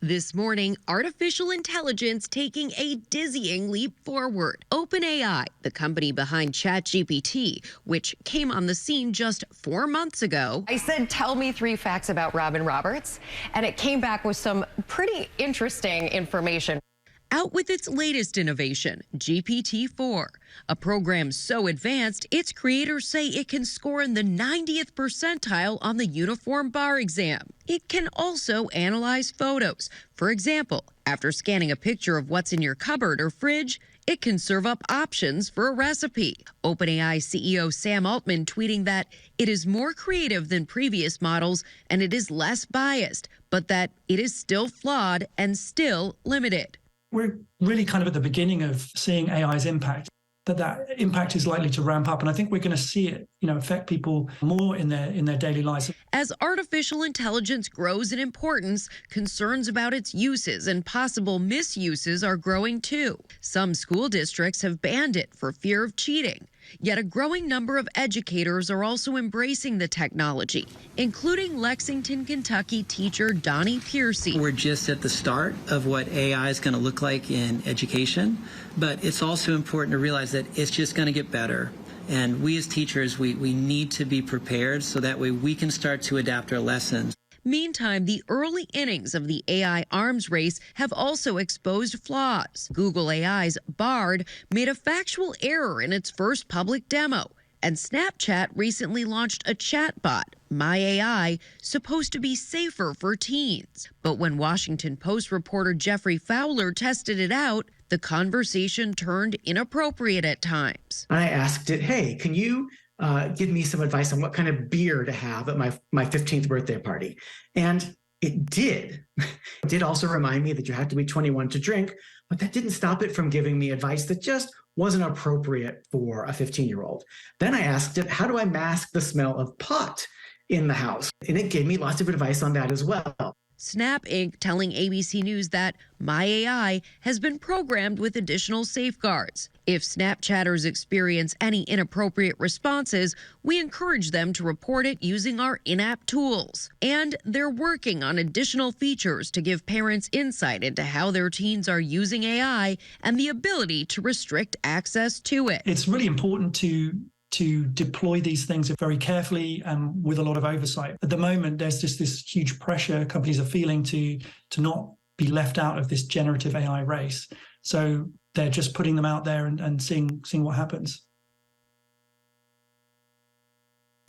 This morning, artificial intelligence taking a dizzying leap forward. OpenAI, the company behind ChatGPT, which came on the scene just 4 months ago. I said, tell me 3 facts about Robin Roberts, and it came back with some pretty interesting information. Out with its latest innovation, GPT-4, a program so advanced its creators say it can score in the 90th percentile on the uniform bar exam. It can also analyze photos. For example, after scanning a picture of what's in your cupboard or fridge, it can serve up options for a recipe. OpenAI CEO Sam Altman tweeting that it is more creative than previous models and it is less biased, but that it is still flawed and still limited. We're really kind of at the beginning of seeing AI's impact, that impact is likely to ramp up. And I think we're going to see it, affect people more in their daily lives. As artificial intelligence grows in importance, concerns about its uses and possible misuses are growing too. Some school districts have banned it for fear of cheating. Yet a growing number of educators are also embracing the technology, including Lexington, Kentucky teacher Donnie Piercy. We're just at the start of what AI is going to look like in education, but it's also important to realize that it's just going to get better. And we as teachers, we need to be prepared so that way we can start to adapt our lessons. Meantime, the early innings of the AI arms race have also exposed flaws. Google AI's Bard made a factual error in its first public demo, and Snapchat recently launched a chatbot, My AI, supposed to be safer for teens. But when Washington Post reporter Jeffrey Fowler tested it out, the conversation turned inappropriate at times. I asked it, hey, can you give me some advice on what kind of beer to have at my 15th birthday party? And it did. It did also remind me that you had to be 21 to drink, but that didn't stop it from giving me advice that just wasn't appropriate for a 15-year-old. Then I asked it, how do I mask the smell of pot in the house? And it gave me lots of advice on that as well. Snap Inc. telling ABC News that My AI has been programmed with additional safeguards. If Snapchatters experience any inappropriate responses, we encourage them to report it using our in-app tools. And they're working on additional features to give parents insight into how their teens are using AI and the ability to restrict access to it. It's really important to deploy these things very carefully and with a lot of oversight. At the moment, there's just this huge pressure companies are feeling to not be left out of this generative AI race. So they're just putting them out there and seeing what happens.